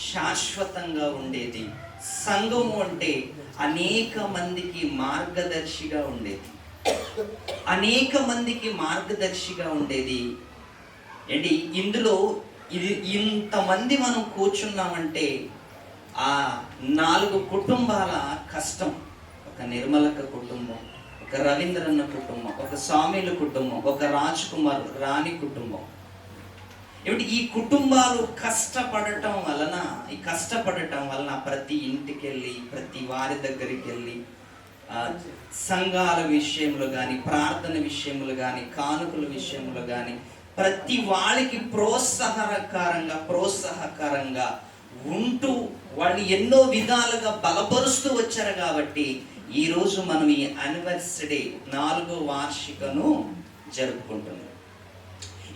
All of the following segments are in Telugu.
శాశ్వతంగా ఉండేది. సంఘము అంటే అనేక మందికి మార్గదర్శిగా ఉండేది, అనేక మందికి మార్గదర్శిగా ఉండేది. ఏంటి ఇందులో ఇది ఇంతమంది మనం కూర్చున్నామంటే ఆ 4 కుటుంబాల కష్టం. ఒక నిర్మలక కుటుంబం, ఒక రవీంద్రన్న కుటుంబం, ఒక స్వామిల కుటుంబం, ఒక రాజ్ కుమార్ రాణి కుటుంబం. ఏమిటి ఈ కుటుంబాలు కష్టపడటం వలన ప్రతి ఇంటికి వెళ్ళి, ప్రతి వారి దగ్గరికి వెళ్ళి సంఘాల విషయంలో కానీ, ప్రార్థన విషయంలో కానీ, కానుకల విషయంలో కానీ ప్రతి వాళ్ళకి ప్రోత్సాహకరంగా ఉంటూ వాళ్ళు ఎన్నో విధాలుగా బలపరుస్తూ వచ్చారు. కాబట్టి ఈరోజు మనం ఈ యానివర్సరీ 4వ వార్షికను జరుపుకుంటున్నాం.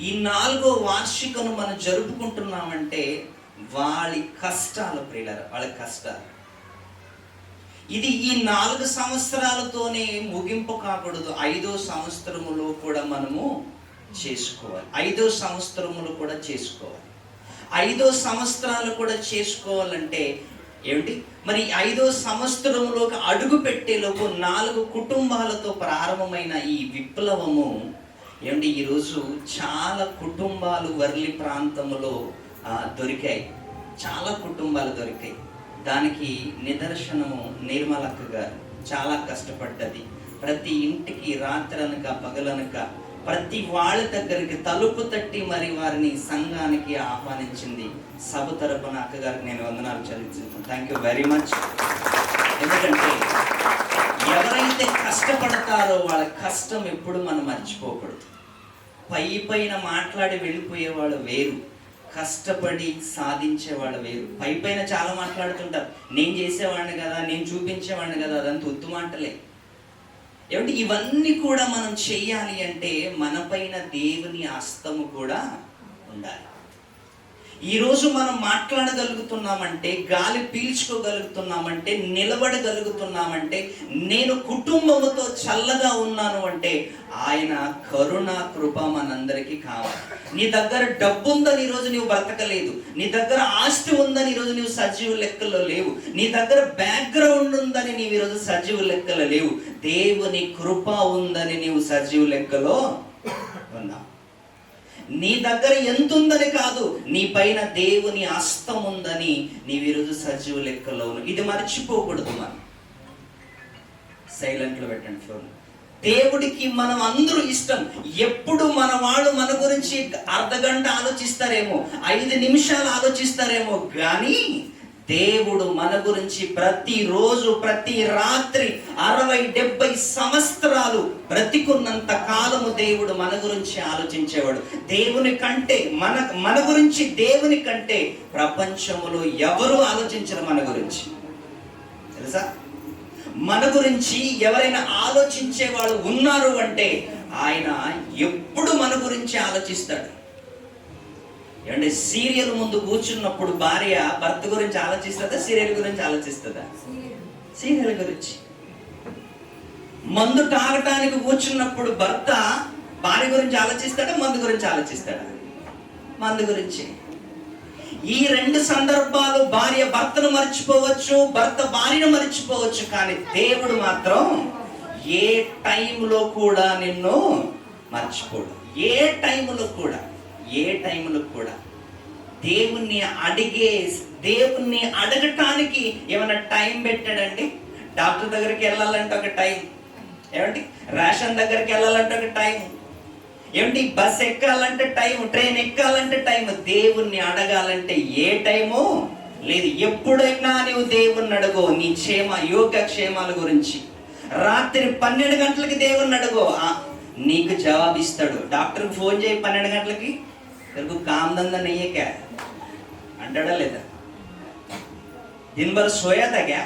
ఈ 4వ వార్షికను మనం జరుపుకుంటున్నామంటే వాళ్ళ కష్టాలు ఇది ఈ 4 సంవత్సరాలతోనే ముగింపు కాకూడదు. 5వ సంవత్సరములో కూడా మనము చేసుకోవాలి. 5వ సంవత్సరములు కూడా చేసుకోవాలి. 5వ సంవత్సరాలు కూడా చేసుకోవాలంటే ఏమిటి మరి 5వ సంవత్సరంలోకి అడుగు పెట్టేలోపు 4 కుటుంబాలతో ప్రారంభమైన ఈ విప్లవము ఏమిటి ఈరోజు చాలా కుటుంబాలు వర్లి ప్రాంతంలో దొరికాయి. చాలా కుటుంబాలు దొరికాయి. దానికి నిదర్శనము నిర్మలక్క గారు చాలా కష్టపడ్డది. ప్రతి ఇంటికి రాత్రనక పగలనక ప్రతి వాళ్ళ దగ్గరికి తలుపు తట్టి మరి వారిని సంఘానికి ఆహ్వానించింది. సభ తరపున అక్కగారికి నేను వందనాలు చెల్లిస్తున్నాను. Thank you very much. ఎందుకంటే ఎవరైతే కష్టపడతారో వాళ్ళ కష్టం ఎప్పుడు మనం మర్చిపోకూడదు. పైన మాట్లాడి వెళ్ళిపోయేవాళ్ళు వేరు, కష్టపడి సాధించేవాళ్ళు వేరు. పైన చాలా మాట్లాడుతుంటారు, నేను చేసేవాడిని కదా, నేను చూపించేవాడిని కదా, అదంతా ఉత్తు మాటలే. ఏమంటే ఇవన్నీ కూడా మనం చెయ్యాలి అంటే మన పైన దేవుని హస్తము కూడా ఉండాలి. ఈరోజు మనం మాట్లాడగలుగుతున్నామంటే, గాలి పీల్చుకోగలుగుతున్నామంటే, నిలబడగలుగుతున్నామంటే, నేను కుటుంబముతో చల్లగా ఉన్నాను అంటే ఆయన కరుణ కృప మనందరికీ కావాలి. నీ దగ్గర డబ్బు ఉందని ఈరోజు నీవు బ్రతకలేదు, నీ దగ్గర ఆస్తి ఉందని ఈరోజు నీవు సజీవ లెక్కలో లేవు, నీ దగ్గర బ్యాక్గ్రౌండ్ ఉందని నీవు ఈరోజు సజీవ లెక్కలో లేవు. దేవుని కృప ఉందని నీవు సజీవ లెక్కలో ఉన్నావు. నీ దగ్గర ఎంత ఉందని కాదు, నీ పైన దేవుని హస్తం ఉందని నీవు ఈరోజు సజీవ లెక్కలో. ఇది మర్చిపోకూడదు. మనం సైలెంట్లో పెట్టండి ఫోన్. దేవుడికి మనం అందరూ ఇష్టం. ఎప్పుడు మన వాళ్ళు మన గురించి అర్ధగంట ఆలోచిస్తారేమో, 5 నిమిషాలు ఆలోచిస్తారేమో, కానీ దేవుడు మన గురించి ప్రతిరోజు, ప్రతి రాత్రి 60-70 సంవత్సరాలు బ్రతికున్నంత కాలము దేవుడు మన గురించి ఆలోచించేవాడు. దేవుని కంటే మన గురించి దేవుని కంటే ప్రపంచంలో ఎవరు ఆలోచించరు మన గురించి. తెలుసా? మన గురించి ఎవరైనా ఆలోచించే వాళ్ళు ఉన్నారు అంటే ఆయన ఎప్పుడు మన గురించి ఆలోచిస్తాడు. ఏమంటే సీరియల్ ముందు కూర్చున్నప్పుడు భార్య భర్త గురించి ఆలోచిస్తుందా, సీరియల్ గురించి ఆలోచిస్తుందా? సీరియల్ గురించి. మందు తాగటానికి కూర్చున్నప్పుడు భర్త భార్య గురించి ఆలోచిస్తాడా, మందు గురించి ఆలోచిస్తాడా? మందు గురించి. ఈ 2 సందర్భాలు భార్య భర్తను మర్చిపోవచ్చు, భర్త భార్యను మర్చిపోవచ్చు, కానీ దేవుడు మాత్రం ఏ టైంలో కూడా నిన్ను మర్చిపోడు. ఏ టైంలో కూడా దేవుణ్ణి అడగటానికి ఏమైనా టైం పెట్టాడండి? డాక్టర్ దగ్గరికి వెళ్ళాలంటే ఒక టైం, ఏమండి రేషన్ దగ్గరికి వెళ్ళాలంటే ఒక టైం, ఏమిటి బస్ ఎక్కాలంటే టైం, ట్రైన్ ఎక్కాలంటే టైం. దేవుణ్ణి అడగాలంటే ఏ టైము లేదు. ఎప్పుడైనా నీవు దేవుణ్ణి అడుగో నీ యోగక్షేమాల గురించి. రాత్రి 12 గంటలకి దేవుణ్ణి అడుగో, నీకు జవాబిస్తాడు. డాక్టర్కి ఫోన్ చేయి 12 గంటలకి, तेरे काम धंधा नहीं है क्या अंटाड़ा लेता, दिन भर सोया था क्या?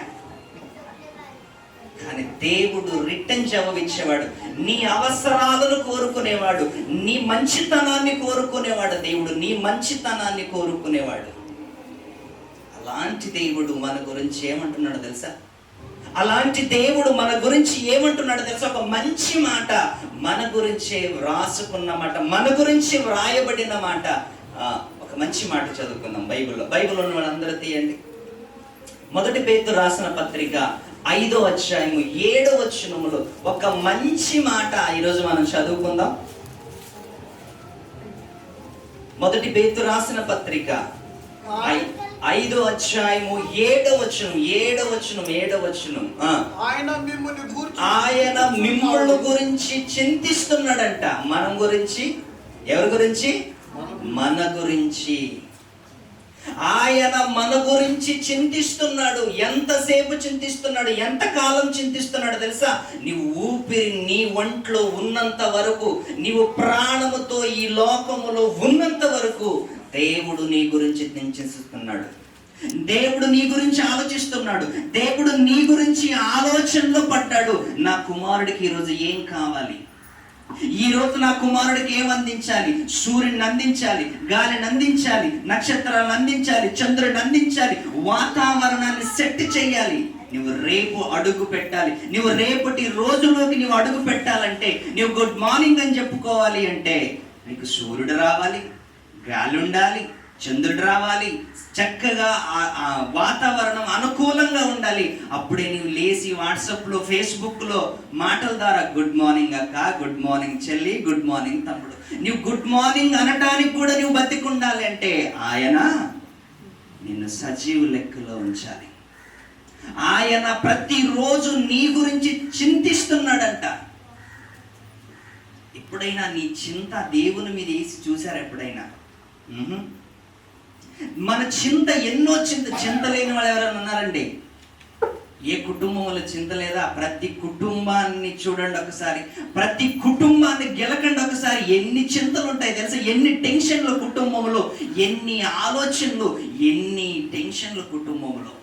కానీ దేవుడు రిటర్న్ జవాబిచ్చేవాడు. నీ అవసరాలను కోరుకునేవాడు, నీ మంచితనాన్ని కోరుకునేవాడు. దేవుడు నీ మంచితనాన్ని కోరుకునేవాడు. అలాంటి దేవుడు మన గురించి ఏమంటున్నాడు తెలుసా? అలాంటి దేవుడు మన గురించి ఏమంటున్నాడు తెలుసా? ఒక మంచి మాట మన గురించే వ్రాసుకున్న మాట, మన గురించి వ్రాయబడిన మాట. ఒక మంచి మాట చదువుకుందాం. బైబిల్ ఉన్న వాళ్ళందరూ తీయండి. మొదటి పేతురు రాసిన పత్రిక 5వ అధ్యాయము 7వ వచనములో ఒక మంచి మాట ఈరోజు మనం చదువుకుందాం. మొదటి పేతురు రాసిన పత్రిక 5వ అధ్యాయము 7వ వచనం. ఆయన మిమ్మల్ని గురించి చింతిస్తున్నాడంట. మనం గురించి, ఎవరి గురించి? మన గురించి. ఆయన మన గురించి చింతిస్తున్నాడు. ఎంతసేపు చింతిస్తున్నాడు? ఎంతకాలం చింతిస్తున్నాడు తెలుసా? నీవు ఊపిరి నీ ఒంట్లో ఉన్నంత వరకు, నీవు ప్రాణముతో ఈ లోకములో ఉన్నంత వరకు దేవుడు నీ గురించి చింతిస్తున్నాడు. దేవుడు నీ గురించి ఆలోచిస్తున్నాడు. దేవుడు నీ గురించి ఆలోచనలో పడ్డాడు. నా కుమారుడికి ఈరోజు ఏం కావాలి? ఈరోజు నా కుమారుడికి ఏం అందించాలి? సూర్యుని అందించాలి, గాలిని అందించాలి, నక్షత్రాలను అందించాలి, చంద్రుడిని అందించాలి, వాతావరణాన్ని సెట్ చేయాలి. నువ్వు రేపు అడుగు పెట్టాలి. నువ్వు రేపటి రోజులోకి నువ్వు అడుగు పెట్టాలంటే, నువ్వు గుడ్ మార్నింగ్ అని చెప్పుకోవాలి అంటే నీకు సూర్యుడు రావాలి, గాలి ఉండాలి, చంద్రుడు రావాలి, చక్కగా వాతావరణం అనుకూలంగా ఉండాలి. అప్పుడే నువ్వు లేచి వాట్సాప్లో, ఫేస్బుక్లో మాటల ద్వారా గుడ్ మార్నింగ్ అక్క, గుడ్ మార్నింగ్ చెల్లి, గుడ్ మార్నింగ్ తమ్ముడు, నువ్వు గుడ్ మార్నింగ్ అనటానికి కూడా నువ్వు బతికుండాలి అంటే ఆయన నిన్ను సజీవ లెక్కలో ఉంచాలి. ఆయన ప్రతిరోజు నీ గురించి చింతిస్తున్నాడంట. ఎప్పుడైనా నీ చింత దేవుని మీద వేసి చూసారు? ఎప్పుడైనా? మన చింత ఎన్నో చింత లేని వాళ్ళు ఎవరైనా ఉన్నారండి? ఏ కుటుంబంలో చింత లేదా? ప్రతి కుటుంబాన్ని చూడండి ఒకసారి, ప్రతి కుటుంబాన్ని గెలకండి ఒకసారి. ఎన్ని చింతలు ఉంటాయి తెలుసా? ఎన్ని టెన్షన్లు కుటుంబంలో, ఎన్ని ఆలోచనలు, ఎన్ని టెన్షన్లు కుటుంబంలో.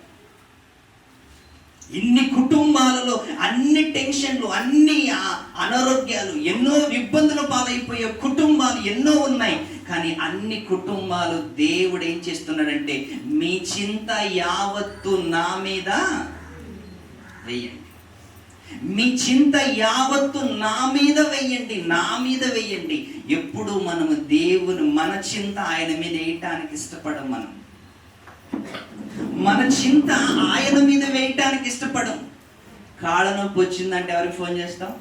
ఇన్ని కుటుంబాలలో అన్ని టెన్షన్లు, అన్ని అనారోగ్యాలు, ఎన్నో ఇబ్బందుల పాలైపోయే కుటుంబాలు ఎన్నో ఉన్నాయి. కానీ అన్ని కుటుంబాలు దేవుడు ఏం చేస్తున్నాడంటే, మీ చింత యావత్తు నా మీద వెయ్యండి, మీ చింత యావత్తు నా మీద వెయ్యండి. ఎప్పుడు మనము దేవుని మన చింత ఆయన మీద వేయటానికి ఇష్టపడం. మన చింత ఆయన మీద వేయటానికి ఇష్టపడం. కాళ్ళ నొప్పి వచ్చిందంటే ఎవరికి ఫోన్ చేస్తాం?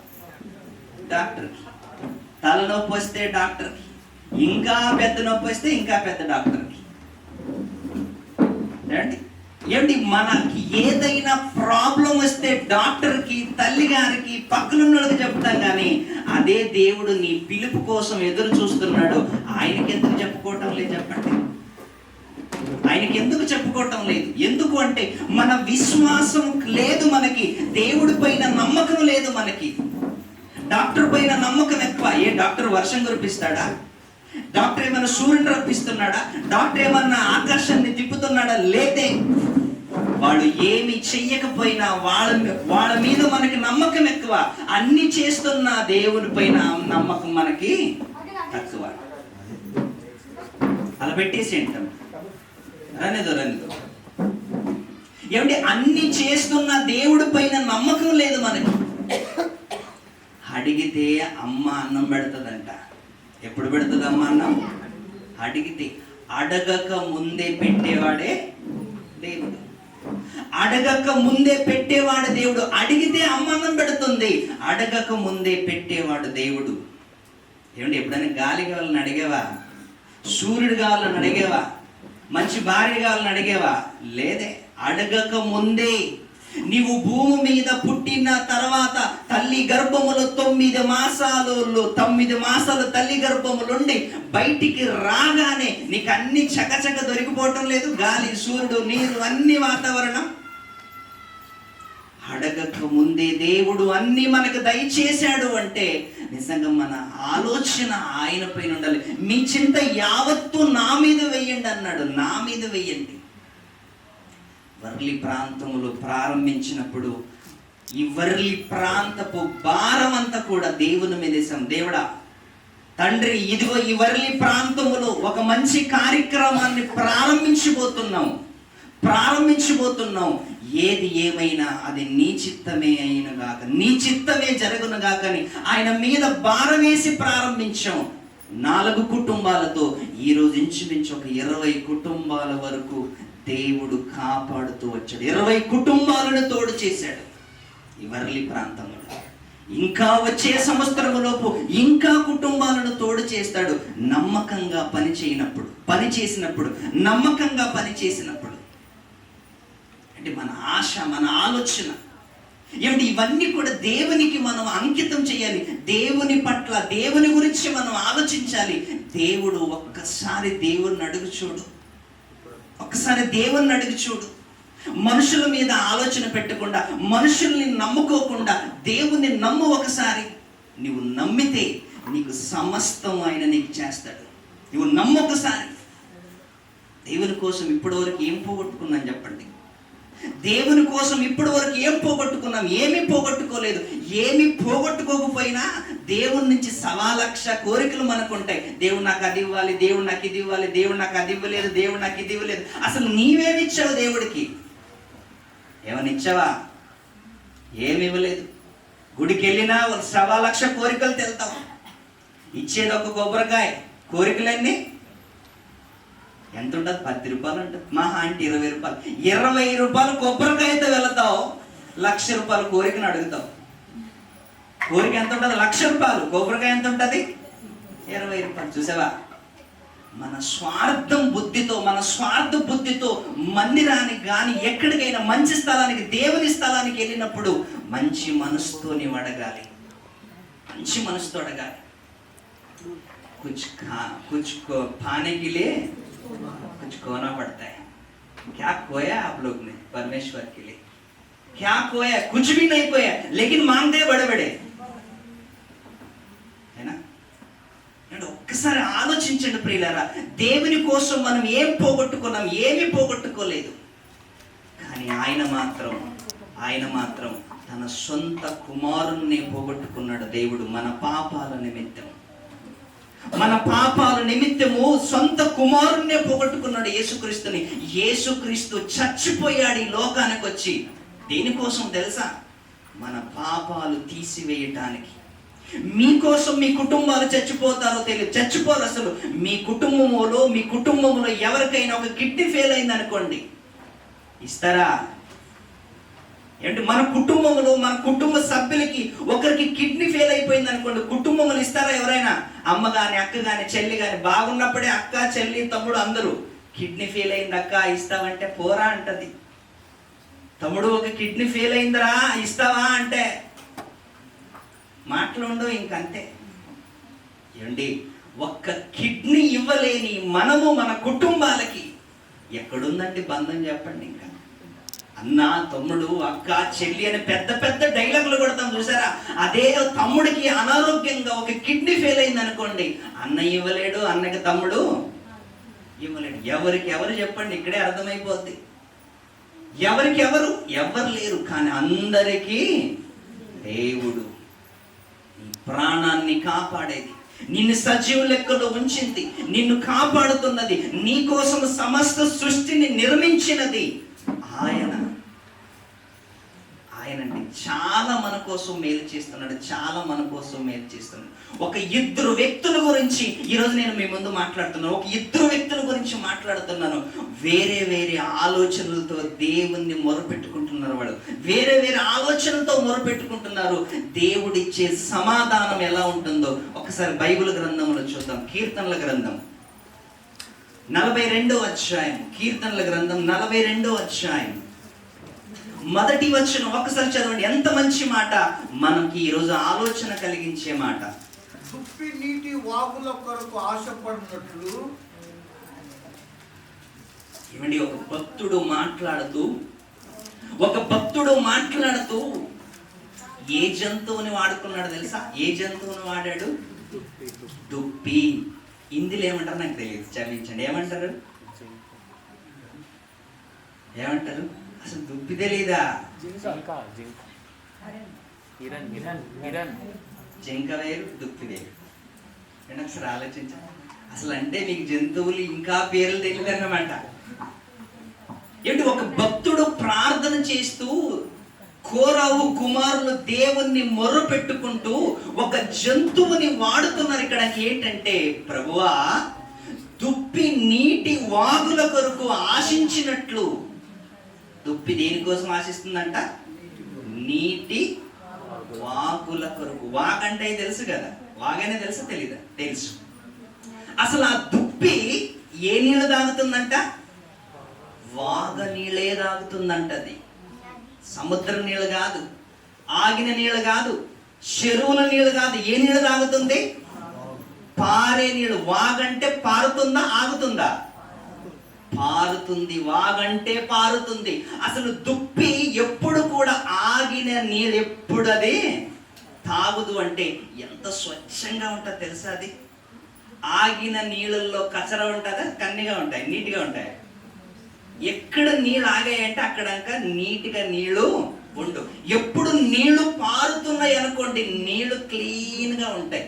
డాక్టర్కి. తలనొప్పి వస్తే డాక్టర్కి. ఇంకా పెద్ద నొప్పి వస్తే ఇంకా పెద్ద డాక్టర్కి. ఏమిటి, మనకి ఏదైనా ప్రాబ్లం వస్తే డాక్టర్కి, తల్లి గారికి, పక్కనున్నోళ్ళకి చెప్తాం. కానీ అదే దేవుడు నీ పిలుపు కోసం ఎదురు చూస్తున్నాడు. ఆయనకి ఎందుకు చెప్పుకోవటం లేదు? చెప్పండి, ఆయనకి ఎందుకు చెప్పుకోవటం లేదు? ఎందుకు అంటే మన విశ్వాసం లేదు, మనకి దేవుడి పైన నమ్మకం లేదు. మనకి డాక్టర్ పైన నమ్మకం ఎక్కువ. ఏ డాక్టర్ వర్షం కురిపిస్తాడా? డాక్టర్ ఏమన్నా సూర్యుని రప్పిస్తున్నాడా? డాక్టర్ ఏమన్నా ఆకాశాన్ని తిప్పుతున్నాడా? లేదే. వాళ్ళు ఏమి చెయ్యకపోయినా వాళ్ళ మీద మనకి నమ్మకం ఎక్కువ. అన్ని చేస్తున్న దేవుని పైన నమ్మకం మనకి తక్కువ. అలా పెట్టేసి ఏంటం రనిదో ఏమిటి, అన్ని చేస్తున్న దేవుడి పైన నమ్మకం లేదు మనకి. అడిగితే అమ్మ అన్నం పెడుతుందంట. ఎప్పుడు పెడుతుంది అమ్మ అన్నం? అడిగితే. అడగక ముందే పెట్టేవాడే దేవుడు. అడగక ముందే పెట్టేవాడు దేవుడు. అడిగితే అమ్మ అన్నం పెడుతుంది. అడగక ముందే పెట్టేవాడు దేవుడు. ఏమంటే ఎప్పుడైనా గాలి కావాలని అడిగేవా? సూర్యుడు కావాలని అడిగేవా? మంచి భార్య కావాలని అడిగేవా? లేదే. అడగక ముందే. నీవు భూమి మీద పుట్టిన తర్వాత తల్లి గర్భములో 9 మాసాలు తల్లి గర్భములుండి బయటికి రాగానే నీకు అన్ని చకచక దొరికిపోవటం లేదు? గాలి, సూర్యుడు, నీరు, అన్ని వాతావరణం. అడగక ముందే దేవుడు అన్ని మనకు దయచేశాడు అంటే నిజంగా మన ఆలోచన ఆయన పైన ఉండాలి. మీ చింత యావత్తు నా మీద వెయ్యండి అన్నాడు. నా మీద వెయ్యండి. వర్లి ప్రాంతములు ప్రారంభించినప్పుడు ఈ వర్లి ప్రాంతపు భారం అంతా కూడా దేవుని మీద వేసాం. దేవుడా తండ్రి, ఇదిగో ఈ వర్లి ప్రాంతములో ఒక మంచి కార్యక్రమాన్ని ప్రారంభించబోతున్నాం. ఏది ఏమైనా అది నీ చిత్తమే అయినగాక, నీ చిత్తమే జరుగునుగాక అని ఆయన మీద భారం వేసి ప్రారంభించాం. 4 కుటుంబాలతో ఈరోజు ఇంచుమించు ఒక 20 కుటుంబాల వరకు దేవుడు కాపాడుతూ వచ్చాడు. 20 కుటుంబాలను తోడు చేశాడు ఈ వర్లి ప్రాంతంలో. ఇంకా వచ్చే సంవత్సరంలోపు ఇంకా కుటుంబాలను తోడు చేస్తాడు. నమ్మకంగా పని చేసినప్పుడు నమ్మకంగా పని చేసినప్పుడు. అంటే మన ఆశ, మన ఆలోచన ఏమిటి? ఇవన్నీ కూడా దేవునికి మనం అంకితం చేయాలి. దేవుని పట్ల, దేవుని గురించి మనం ఆలోచించాలి. దేవుడు ఒక్కసారి దేవుణ్ణి అడుగు చూడు, ఒక్కసారి దేవుణ్ణి అడుగు చూడు. మనుషుల మీద ఆలోచన పెట్టకుండా, మనుషుల్ని నమ్ముకోకుండా దేవుణ్ణి నమ్ము. ఒకసారి నువ్వు నమ్మితే నీకు సమస్తం ఆయన నీకు చేస్తాడు. నువ్వు నమ్ము ఒకసారి. దేవుని కోసం ఇప్పటి వరకు ఏం పోగొట్టుకున్నాను చెప్పండి? దేవుని కోసం ఇప్పటి వరకు ఏం పోగొట్టుకున్నాం? ఏమీ పోగొట్టుకోలేదు. ఏమీ పోగొట్టుకోకపోయినా దేవుని నుంచి 1,00,000 కోరికలు మనకు ఉంటాయి. దేవుడు నాకు అది ఇవ్వాలి, దేవుడు నాకు ఇది ఇవ్వాలి, దేవుడు నాకు అది ఇవ్వలేదు, దేవుడు నాకు ఇది ఇవ్వలేదు. అసలు నీవేమిచ్చావు దేవుడికి? ఏమని ఇచ్చావా? ఏమి ఇవ్వలేదు. గుడికి వెళ్ళినా 1,00,000 కోరికలు తెలుతావు. ఇచ్చేది ఒక కొబ్బరికాయ. కోరికలన్నీ ఎంత ఉంటుంది? 10 రూపాయలు ఉంటుంది, మహా అంటే 20 రూపాయలు. 20 రూపాయలు కొబ్బరికాయతో వెళతావు, 1,00,000 రూపాయలు కోరికను అడుగుతావు. కోరిక ఎంత ఉంటుంది? 1,00,000 రూపాయలు. కొబ్బరికాయ ఎంత ఉంటుంది? 20 రూపాయలు. చూసావా? మన స్వార్థ బుద్ధితో మందిరానికి కానీ ఎక్కడికైనా మంచి స్థలానికి, దేవుని స్థలానికి వెళ్ళినప్పుడు మంచి మనసుతో నీవు అడగాలి. మంచి మనసుతో అడగాలి. कुछ पाने के लिए कुछ खोना पड़ता है. क्या खोया आप लोग ने परमेश्वर के लिए? क्या खोया? कुछ भी नहीं खोया, लेकिन मांगते बड़े बड़े है ना. ఒక్కసారి ఆలోచించండి ప్రియులారా. దేవుని కోసం మనం ఏం పోగొట్టుకున్నాం? ఏమీ పోగొట్టుకోలేదు. కానీ ఆయన మాత్రం తన సొంత కుమారుణ్ణి పోగొట్టుకున్నాడు దేవుడు. మన పాపాల నిమిత్తము సొంత కుమారుణ్ణే పోగొట్టుకున్నాడు యేసుక్రీస్తుని. యేసుక్రీస్తు చచ్చిపోయాడు ఈ లోకానికి వచ్చి. దేనికోసం తెలుసా? మన పాపాలు తీసివేయటానికి. మీకోసం మీ కుటుంబాలు చచ్చిపోతారో తెలియదు, చచ్చిపోరు అసలు. మీ కుటుంబంలో ఎవరికైనా ఒక కిడ్నీ ఫెయిల్ అయింది అనుకోండి, ఇస్తారా? ఏంటి? మన కుటుంబ సభ్యులకి ఒకరికి కిడ్నీ ఫెయిల్ అయిపోయింది అనుకోండి, కుటుంబంలో ఇస్తారా ఎవరైనా? అమ్మ కానీ, అక్క కానీ, చెల్లి కానీ, బాగున్నప్పుడే అక్క, చెల్లి, తమ్ముడు అందరూ. కిడ్నీ ఫెయిల్ అయింది అక్క ఇస్తావంటే పోరా అంటది. తమ్ముడు ఒక కిడ్నీ ఫెయిల్ అయిందిరా ఇస్తావా అంటే మాటలు ఉండవు, ఇంకంతే. ఏమండి? ఒక్క కిడ్నీ ఇవ్వలేని మనము మన కుటుంబాలకి ఎక్కడుందండి బంధం చెప్పండి? ఇంకా అన్న, తమ్ముడు, అక్క, చెల్లి అని పెద్ద పెద్ద డైలాగులు కొడతాం చూసారా? అదే తమ్ముడికి అనారోగ్యంగా ఒక కిడ్నీ ఫెయిల్ అయింది అనుకోండి, అన్న ఇవ్వలేడు, అన్నకి తమ్ముడు ఇవ్వలేడు. ఎవరు చెప్పండి? ఇక్కడే అర్థమైపోద్ది. ఎవరు లేరు. కానీ అందరికీ దేవుడు నీ ప్రాణాన్ని కాపాడేది, నిన్ను సజీవ లెక్కలో ఉంచింది, నిన్ను కాపాడుతున్నది, నీ కోసం సమస్త సృష్టిని నిర్మించినది ఆయనండి. చాలా మన కోసం మేలు చేస్తున్నాడు. ఒక 2 వ్యక్తుల గురించి ఈరోజు నేను మీ ముందు మాట్లాడుతున్నాను. ఒక 2 వ్యక్తుల గురించి మాట్లాడుతున్నాను. వేరే ఆలోచనలతో దేవుణ్ణి మొరపెట్టుకుంటున్నారు. వాళ్ళు వేరే ఆలోచనలతో మొరపెట్టుకుంటున్నారు. దేవుడిచ్చే సమాధానం ఎలా ఉంటుందో ఒకసారి బైబిల్ గ్రంథంలో చూద్దాం. కీర్తనల గ్రంథం 42వ అధ్యాయం. కీర్తనల గ్రంథం 42వ అధ్యాయం 1వ వచనం ఒకసారి చదవండి. ఎంత మంచి మాట! మనకి ఈరోజు ఆలోచన కలిగించే మాట. దుప్పి నీటి వాగుల కొరకు ఆశపడినట్లు. ఏమండి? ఒక భక్తుడు మాట్లాడుతూ ఏ జంతువుని వాడుకున్నాడు తెలుసా? ఏ జంతువుని వాడాడు? దుప్పి. హిందీలో ఏమంటారు నాకు తెలియదు, చదివించండి. ఏమంటారు? అసలు దుప్పి తెలీదా? జింక వేరు, దుప్పి వేరు. నేను ఒకసారి ఆలోచించాను. అసలు అంటే మీకు జంతువులు ఇంకా పేర్లు తెలియదు అన్నమాట. ఏంటి? ఒక భక్తుడు ప్రార్థన చేస్తూ కోరాహు కుమారులు దేవుణ్ణి మొర్ర పెట్టుకుంటూ ఒక జంతువుని వాడుతున్నారు. ఇక్కడ ఏంటంటే, ప్రభువా దుప్పి నీటి వాగుల కొరకు ఆశించినట్లు. దుప్పి దేనికోసం ఆశిస్తుందంట? నీటి వాగుల కొరకు. వాగంటే తెలుసు కదా, వాగనే తెలుసా తెలీదా? తెలుసు. అసలు ఆ దుప్పి ఏ నీళ్ళు తాగుతుందంట? వాగ నీళ్ళే తాగుతుందంట. అది సముద్రం నీళ్ళు కాదు, ఆగిన నీళ్ళు కాదు, చెరువుల నీళ్ళు కాదు. ఏ నీళ్ళు తాగుతుంది? పారే నీళ్ళు. వాగంటే పారుతుందా, ఆగుతుందా? పారుతుంది. వాగంటే పారుతుంది. అసలు దుప్పి ఎప్పుడు కూడా ఆగిన నీళ్ళు ఎప్పుడు అది తాగుదు. అంటే ఎంత స్వచ్ఛంగా ఉంటుంది తెలుసా? అది ఆగిన నీళ్ళల్లో కచర ఉంటుందా? కన్నీగా ఉంటాయి, నీట్గా ఉంటాయి. ఎక్కడ నీళ్ళు ఆగాయంటే అక్కడంక నీట్గా నీళ్లు ఉండు. ఎప్పుడు నీళ్లు పారుతున్నాయి అనుకోండి, నీళ్లు క్లీన్గా ఉంటాయి.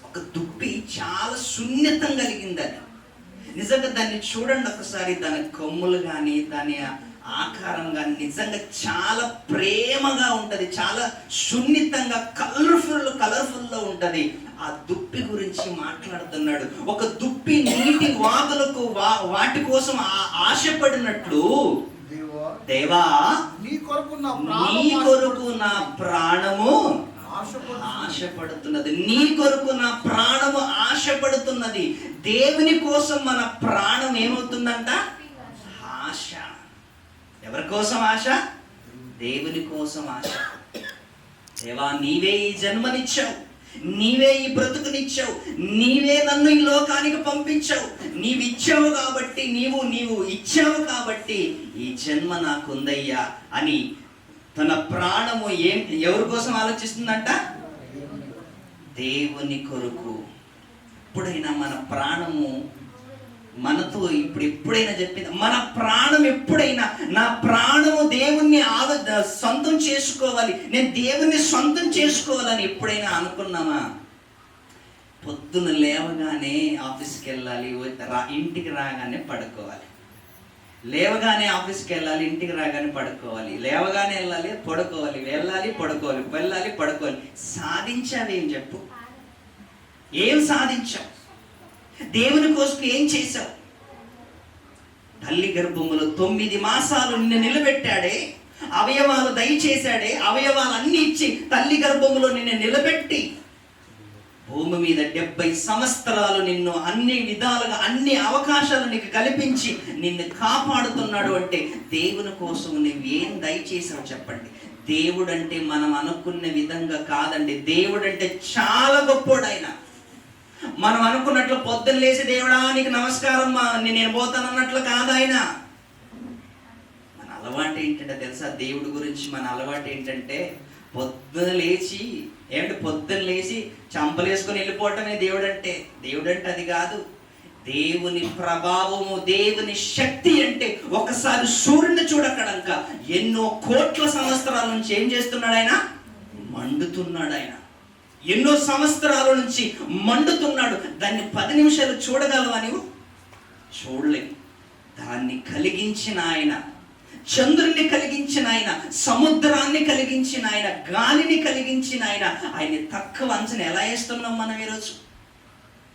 ఒక దుప్పి చాలా సున్నితం కలిగింది. అది నిజంగా దాన్ని చూడండి ఒకసారి. దాని కొమ్ములు కానీ దాని ఆకారం కానీ నిజంగా చాలా ప్రేమగా ఉంటుంది, చాలా సున్నితంగా కలర్ఫుల్లో ఉంటుంది. ఆ దుప్పి గురించి మాట్లాడుతున్నాడు. ఒక దుప్పి నీటి వాగులకు వాటి కోసం ఆశపడినట్లు దేవా నీ కొరకు నా ప్రాణము ఆశపడుతున్నది. నీ కొరకు నా ప్రాణము ఆశపడుతున్నది. దేవుని కోసం మన ప్రాణం ఏమవుతుందంట? ఆశ. ఎవరి కోసం ఆశ? దేవుని కోసం ఆశ. దేవా నీవే ఈ జన్మనిచ్చావు, నీవే ఈ బ్రతుకునిచ్చావు, నీవే నన్ను ఈ లోకానికి పంపించావు. నీవిచ్చావు కాబట్టి, నీవు ఇచ్చావు కాబట్టి ఈ జన్మ నాకుందయ్యా అని తన ప్రాణము ఎవరి కోసం ఆలోచిస్తుందంట? దేవుని కొరకు. ఎప్పుడైనా మన ప్రాణము మనతో ఎప్పుడైనా చెప్పింది, మన ప్రాణం ఎప్పుడైనా నా ప్రాణము దేవుణ్ణి సొంతం చేసుకోవాలి, నేను దేవుణ్ణి సొంతం చేసుకోవాలని ఎప్పుడైనా అనుకున్నామా? పొద్దున లేవగానే ఆఫీస్కి వెళ్ళాలి, ఇంటికి రాగానే పడుకోవాలి. లేవగానే ఆఫీస్కి వెళ్ళాలి, ఇంటికి రాగానే పడుకోవాలి. లేవగానే వెళ్ళాలి, పడుకోవాలి, వెళ్ళాలి, పడుకోవాలి, వెళ్ళాలి, పడుకోవాలి. సాధించావేం చెప్పు? ఏం సాధించావు? దేవుని కోసం ఏం చేశావు? తల్లి గర్భములో 9 మాసాలు నిన్ను నిలబెట్టాడే, అవయవాలు దయచేశాడే, అవయవాలు అన్ని ఇచ్చి తల్లి గర్భములో నిన్ను నిలబెట్టి భూమి మీద 70 సంవత్సరాలు నిన్ను అన్ని విధాలుగా అన్ని అవకాశాలు నీకు కల్పించి నిన్ను కాపాడుతున్నాడు. అంటే దేవుని కోసం నువ్వేం దయచేసావు చెప్పండి? దేవుడు అంటే మనం అనుకున్న విధంగా కాదండి. దేవుడు అంటే చాలా గొప్పోడు. ఆయన మనం అనుకున్నట్లు పొద్దున్న లేచి దేవుడా నీకు నమస్కారం నేను పోతానన్నట్లు కాదు. ఆయన మన అలవాటు ఏంటంటే తెలుసా? దేవుడి గురించి మన అలవాటు ఏంటంటే పొద్దున లేచి చంపలేసుకొని వెళ్ళిపోవటమే దేవుడు అంటే. అది కాదు. దేవుని ప్రభావము, దేవుని శక్తి అంటే ఒకసారి సూర్యుని చూడక్కడంక ఎన్నో కోట్ల సంవత్సరాల నుంచి ఏం చేస్తున్నాడు ఆయన? మండుతున్నాడు. ఆయన ఎన్నో సంవత్సరాల నుంచి మండుతున్నాడు. దాన్ని 10 నిమిషాలు చూడగలవా నీవు? చూడలేవు. దాన్ని కలిగించిన ఆయన, చంద్రుని కలిగించిన ఆయన, సముద్రాన్ని కలిగించిన ఆయన, గాలిని కలిగించిన ఆయన, ఆయన్ని తక్కువ అంచనా ఎలా వేస్తున్నాం మనం ఈరోజు?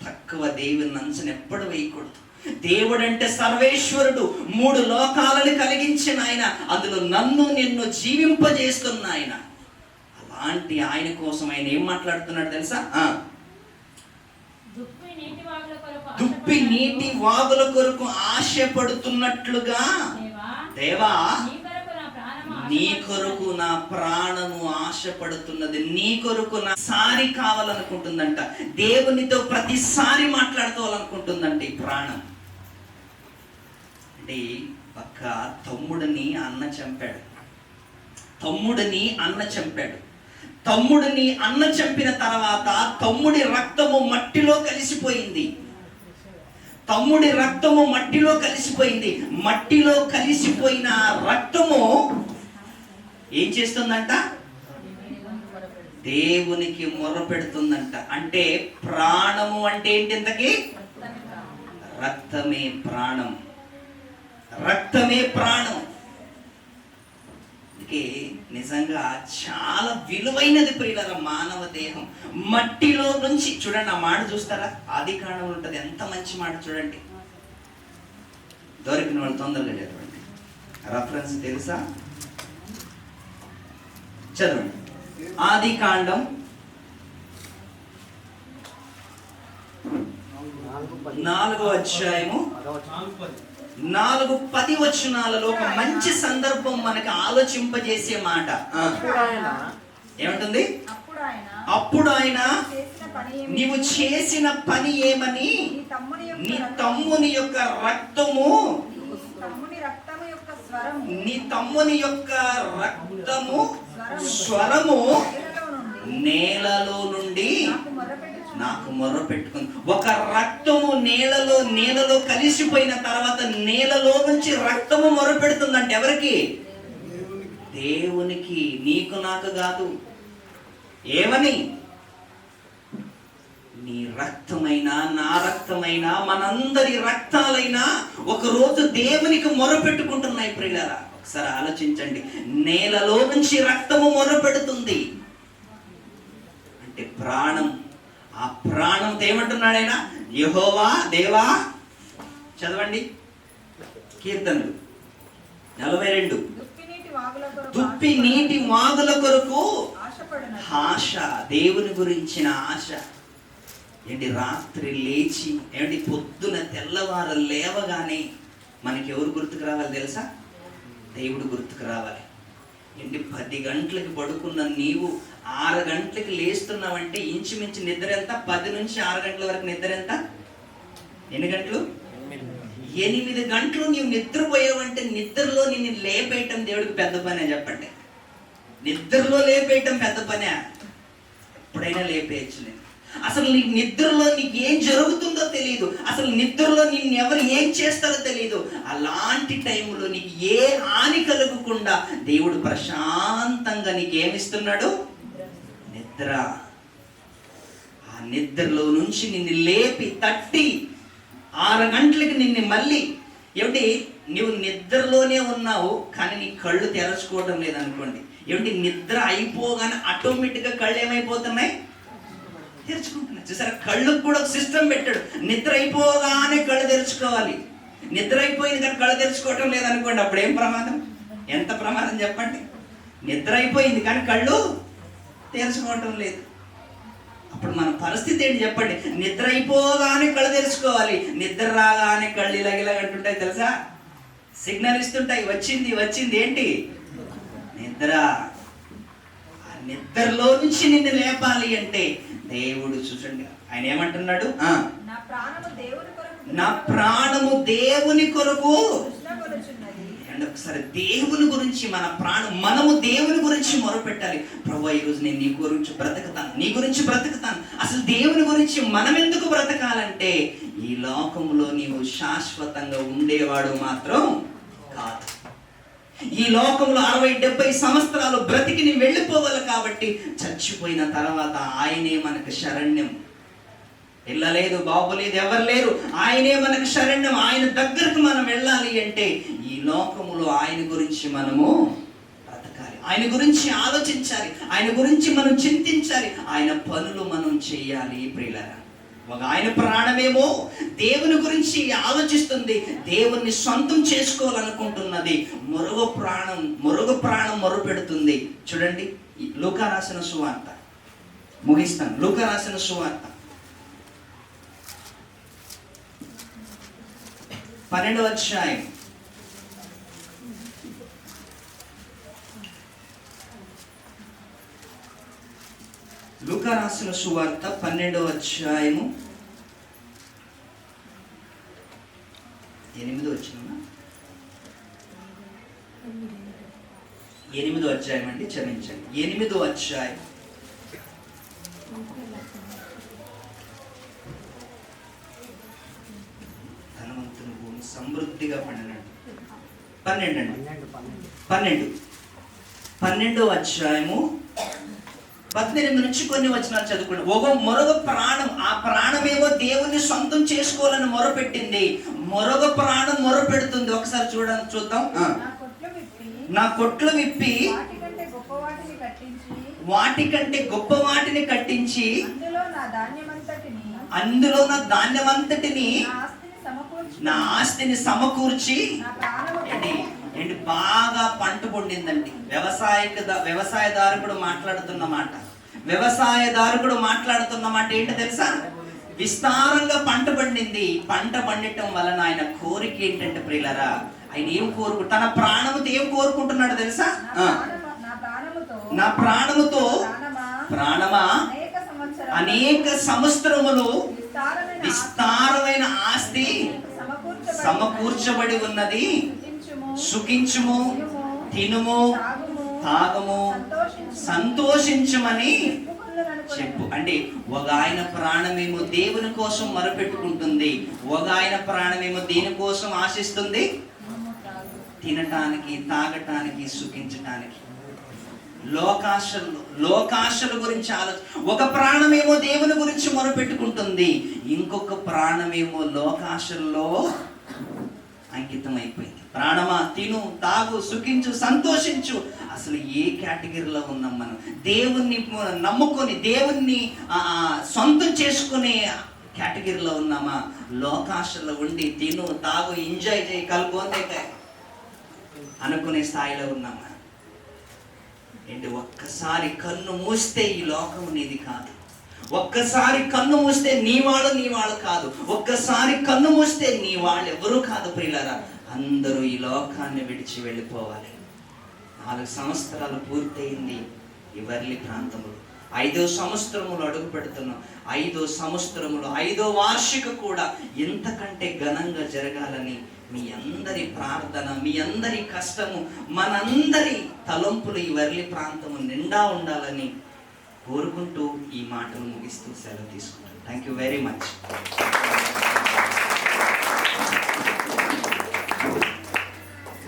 తక్కువ దేవుని అంచనా ఎప్పుడు వేయకూడదు. దేవుడు అంటే సర్వేశ్వరుడు, 3 లోకాలను కలిగించిన ఆయన, అందులో నన్ను నిన్ను జీవింపజేస్తున్న ఆయన. అలాంటి ఆయన కోసం ఆయన ఏం మాట్లాడుతున్నాడు తెలుసా? దుప్పి నీటి వాగుల కొరకు ఆశపడుతున్నట్లుగా దేవా నీ కొరకు నా ప్రాణము ఆశపడుతున్నది. నీ కొరకు నా సారి కావాలనుకుంటుందంట. దేవునితో ప్రతిసారి మాట్లాడుకోవాలనుకుంటుందంట ఈ ప్రాణం. అంటే ఒక తమ్ముడిని అన్న చంపాడు. తమ్ముడిని అన్న చంపిన తర్వాత తమ్ముడి రక్తము మట్టిలో కలిసిపోయింది. మట్టిలో కలిసిపోయిన రక్తము ఏం చేస్తుందంట? దేవునికి మొర్ర పెడుతుందంట. అంటే ప్రాణము అంటే ఏంటి? ఇంతకీ రక్తమే ప్రాణం. అందుకే నిజంగా చాలా విలువైనది ప్రియులారా మానవ దేహం. మట్టిలో నుంచి చూడండి, ఆ మాట చూస్తారా, ఆది కాండం ఉంటుంది. ఎంత మంచి మాట చూడండి. దొరికిన వాళ్ళు తొందరగా చదవండి. రెఫరెన్స్ తెలుసా? చదవండి. ఆది కాండం 4వ అధ్యాయము 4:10 వచనాలలో ఒక మంచి సందర్భం మనకు ఆలోచింపజేసే మాట. ఏమంటుంది? అప్పుడు ఆయన నీవు చేసిన పని ఏమని నీ తమ్ముని యొక్క రక్తము స్వరము నేలలో నుండి నాకు మొర్ర పెట్టుకుంది. ఒక రక్తము నేలలో కలిసిపోయిన తర్వాత నేలలో నుంచి రక్తము మొర్ర పెడుతుందంటే ఎవరికి? దేవునికి. నీకు నాకు కాదు. ఏమని? నీ రక్తమైనా నా రక్తమైనా మనందరి రక్తాలైనా ఒకరోజు దేవునికి మొర్ర పెట్టుకుంటున్నాయి ప్రియులారా. ఒకసారి ఆలోచించండి. నేలలో నుంచి రక్తము మొర్ర పెడుతుంది అంటే ప్రాణం. ఆ ప్రాణంతో ఏమంటున్నాడు ఆయన? యెహోవా దేవా, చదవండి కీర్తనలు 42. దుప్పి నీటి వాగుల కొరకు ఆశ. దేవుని గురించిన ఆశ. ఏంటి? రాత్రి లేచి ఏంటి పొద్దున తెల్లవారు లేవగానే మనకి ఎవరు గుర్తుకు రావాలి తెలుసా? దేవుడు గుర్తుకు రావాలి. ఏంటి 10 గంటలకి పడుకున్న నీవు 6 గంటలకి లేస్తున్నావంటే ఇంచుమించు నిద్ర ఎంత? 10 నుంచి 6 గంటల వరకు నిద్ర ఎంత? ఎన్ని గంటలు? 8 గంటలు నీవు నిద్రపోయావంటే నిద్రలో నిన్ను లేపేయటం దేవుడికి పెద్ద పనే చెప్పండి. నిద్రలో లేపేయటం పెద్ద పనే? ఎప్పుడైనా లేపేయచ్చు. నేను అసలు నీకు నిద్రలో నీకు ఏం జరుగుతుందో తెలియదు. అసలు నిద్రలో నిన్ను ఎవరు ఏం చేస్తారో తెలియదు. అలాంటి టైంలో నీకు ఏ హాని కలగకుండా దేవుడు ప్రశాంతంగా నీకేమిస్తున్నాడు? నిద్ర. ఆ నిద్రలో నుంచి నిన్ను లేపి తట్టి 6 గంటలకి నిన్ను మళ్ళీ ఏమిటి నువ్వు నిద్రలోనే ఉన్నావు కానీ నీ కళ్ళు తెరచుకోవడం లేదనుకోండి. ఏమిటి? నిద్ర అయిపోగానే ఆటోమేటిక్గా కళ్ళు ఏమైపోతున్నాయి? తెరుచుకుంటున్నాయి. చూసారా? కళ్ళకు కూడా ఒక సిస్టమ్ పెట్టాడు. నిద్ర అయిపోగానే కళ్ళు తెరుచుకోవాలి. నిద్ర అయిపోయింది కానీ కళ్ళు తెరుచుకోవటం లేదనుకోండి, అప్పుడు ఏం ప్రమాదం? ఎంత ప్రమాదం చెప్పండి? నిద్ర అయిపోయింది కానీ కళ్ళు తెరుచుకోవటం లేదు. అప్పుడు మన పరిస్థితి ఏంటి చెప్పండి? నిద్ర అయిపోగానే కళ్ళు తెరుచుకోవాలి. నిద్ర రాగానే కళ్ళు ఇలాగంటుంటాయి తెలుసా? సిగ్నల్ ఇస్తుంటాయి, వచ్చింది. ఏంటి? నిద్ర. ఆ నిద్రలో నుంచి నిన్ను లేపాలి అంటే దేవుడు చూడండి ఆయన ఏమంటున్నాడు? నా ప్రాణము దేవుని కొరకు. అండ్ ఒకసారి దేవుని గురించి మనము దేవుని గురించి మొరపెట్టాలి. ప్రభువా, ఈరోజు నేను నీ గురించి బ్రతుకుతాను. అసలు దేవుని గురించి మనం ఎందుకు బ్రతకాలంటే ఈ లోకంలో నీవు శాశ్వతంగా ఉండేవాడు మాత్రం కాదు. ఈ లోకంలో 60-70 సంవత్సరాలు బ్రతికి నీ వెళ్ళిపోవాలి. కాబట్టి చచ్చిపోయిన తర్వాత ఆయనే మనకు శరణ్యం. వెళ్ళలేదు, బాబులేదు, ఎవరు లేరు. ఆయనే మనకు శరణ్యం. ఆయన దగ్గరకు మనం వెళ్ళాలి అంటే ఈ లోకములో ఆయన గురించి మనము బ్రతకాలి. ఆయన గురించి ఆలోచించాలి. ఆయన గురించి మనం చింతించాలి. ఆయన పనులు మనం చెయ్యాలి ప్రియులారా. ఒక ఆయన ప్రాణమేమో దేవుని గురించి ఆలోచిస్తుంది, దేవుణ్ణి సొంతం చేసుకోవాలనుకుంటున్నది. మరొక ప్రాణం మొరపెడుతుంది. చూడండి లూకా రాసిన సువార్త, ముగిస్తాను. లూకా రాసిన సువార్త 12వ అధ్యాయం. లూకా రాసిన సువార్త 12వ అధ్యాయము 8వ వచనం. 8వ అధ్యాయం అండి, క్షమించండి. 8వ అధ్యాయం ధనవంతుని భూమి సమృద్ధిగా పండినాడు. 12వ అధ్యాయము 18 నుంచి కొన్ని వచనాలు చదువుకోండి. మరొక ప్రాణం, ఆ ప్రాణమేమో దేవుణ్ణి సొంతం చేసుకోవాలని మొరపెట్టింది. మరొక ప్రాణం మొరపెడుతుంది. ఒకసారి చూద్దాం. నా కొట్లు విప్పి వాటికంటే గొప్ప వాటిని కట్టించి వాటికంటే గొప్ప వాటిని కట్టించి అందులో నా ధాన్యమంతటిని నా ఆస్తిని సమకూర్చి నా ప్రాణము ఏంటి బాగా పంట పండిందండి. వ్యవసాయదారుడు మాట్లాడుతున్న మాట, వ్యవసాయదారుడు మాట్లాడుతున్న మాట ఏంటో తెలుసా? విస్తారంగా పంట పండింది. పంట పండటం వలన ఆయన కోరిక ఏంటంటే ప్రియులరా, ఆయన ఏం తన ప్రాణముతో ఏం కోరుకుంటున్నాడు తెలుసా? నా ప్రాణముతో ప్రాణమా అనేక సంవత్సరములు విస్తారమైన ఆస్తి సమకూర్చబడి ఉన్నది, సుఖించుము, తినుము, తాగము, సంతోషించుమని చెప్పు. అంటే ఒక ఆయన ప్రాణమేమో దేవుని కోసం మొరపెట్టుకుంటుంది, ఒక ఆయన ప్రాణమేమో దేనికోసం ఆశిస్తుంది? తినటానికి, తాగటానికి, సుఖించటానికి. లోకాశల గురించి ఒక ప్రాణమేమో దేవుని గురించి మొరపెట్టుకుంటుంది, ఇంకొక ప్రాణమేమో లోకాశల్లో అంకితం అయిపోయింది. ప్రాణమా తిను, తాగు, సుఖించు, సంతోషించు. అసలు ఏ కేటగిరీలో ఉన్నాం మనం? దేవుణ్ణి నమ్ముకొని దేవుణ్ణి సొంతం చేసుకునే కేటగిరీలో ఉన్నామా? లోకాశల్లో ఉండి తిను, తాగు, ఎంజాయ్ చేయి, కలుపుకోతే అనుకునే స్థాయిలో ఉన్నామా? ఏంటి, ఒక్కసారి కన్ను మూస్తే ఈ లోకం నీది కాదు. ఒక్కసారి కన్ను మూస్తే నీ వాళ్ళు కాదు. ఒక్కసారి కన్ను మూస్తే నీ వాళ్ళు ఎవరూ కాదు ప్రియులారా. అందరూ ఈ లోకాన్ని విడిచి వెళ్ళిపోవాలి. 4 సంవత్సరాలు పూర్తయింది ఈ వర్లి ప్రాంతంలో. 5వ సంవత్సరములు అడుగు పెడుతున్నాం. 5వ సంవత్సరములు 5వ వార్షిక కూడా ఎంతకంటే ఘనంగా జరగాలని మీ అందరి ప్రార్థన, మీ అందరి కష్టము, మనందరి తలంపులు ఈ వర్లి ప్రాంతము నిండా ఉండాలని కోరుకుంటూ ఈ మాటలు ముగిస్తూ సెలవు తీసుకుంటాను. Thank you very much.